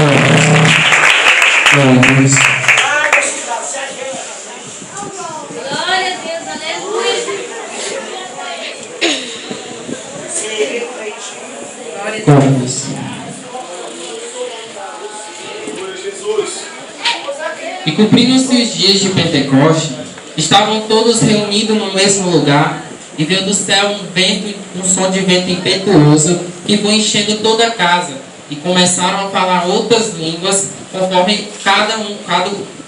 Glória a Deus. Glória a Deus, aleluia. Glória a Deus. E cumprindo-se os dias de Pentecoste, estavam todos reunidos no mesmo lugar, e veio do céu um som de vento impetuoso, que foi enchendo toda a casa, e começaram a falar outras línguas, conforme cada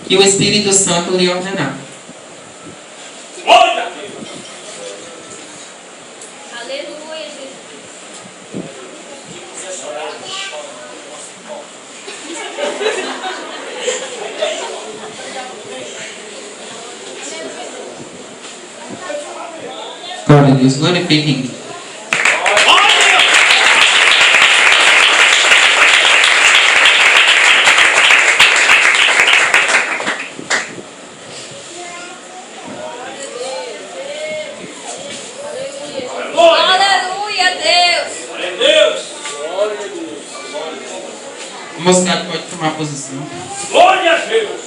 que o Espírito Santo lhe ordenava. Aleluia, Jesus. Glória a Deus, glorifiquem. Aleluia, Deus. A mocidade pode tomar posição. Glória a Deus!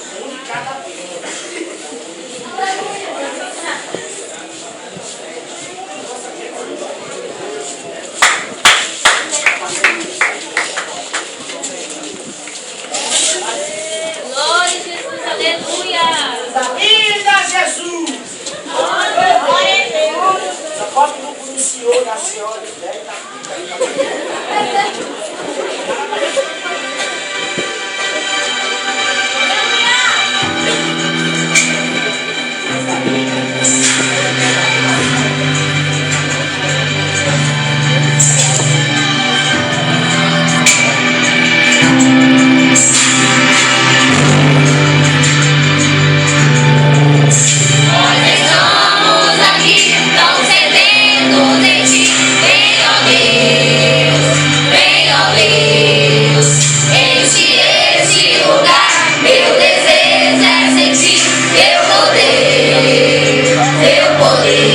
Glória a Jesus, aleluia. Vida Jesus! Glória a Deus. Só pode não conhecer da senhora, né? Estamos aqui, tão sedentos de ti. Vem, ó Deus, vem, ó Deus. Enche este lugar, meu desejo é sentir teu poder, teu poder.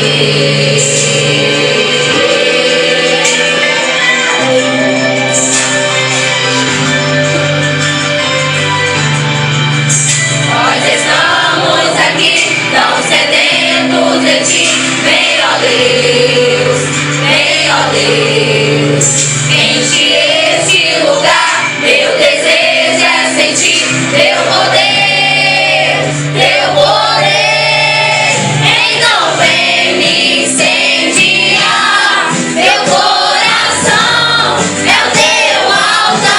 Nós estamos aqui, tão sedentos de ti. Vem, ó Deus, vem, ó Deus. Enche este lugar, meu desejo é sentir teu poder, teu poder. Então vem me incendiar, meu coração é o teu altar.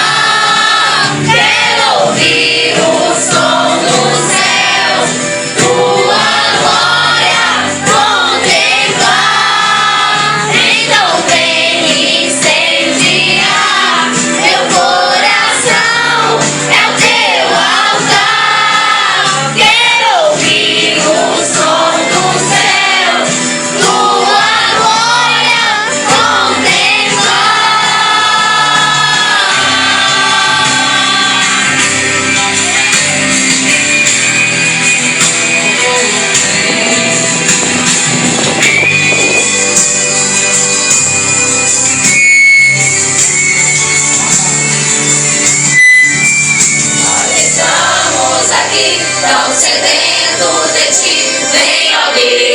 Quero ouvir o som dos céus, tua glória contemplar. Então vem me incendiar, meu coração é o teu altar. Quero ouvir o som dos céus, tua glória contemplar. Nós estamos aqui, tão sedentos de ti. Vem, ó Deus.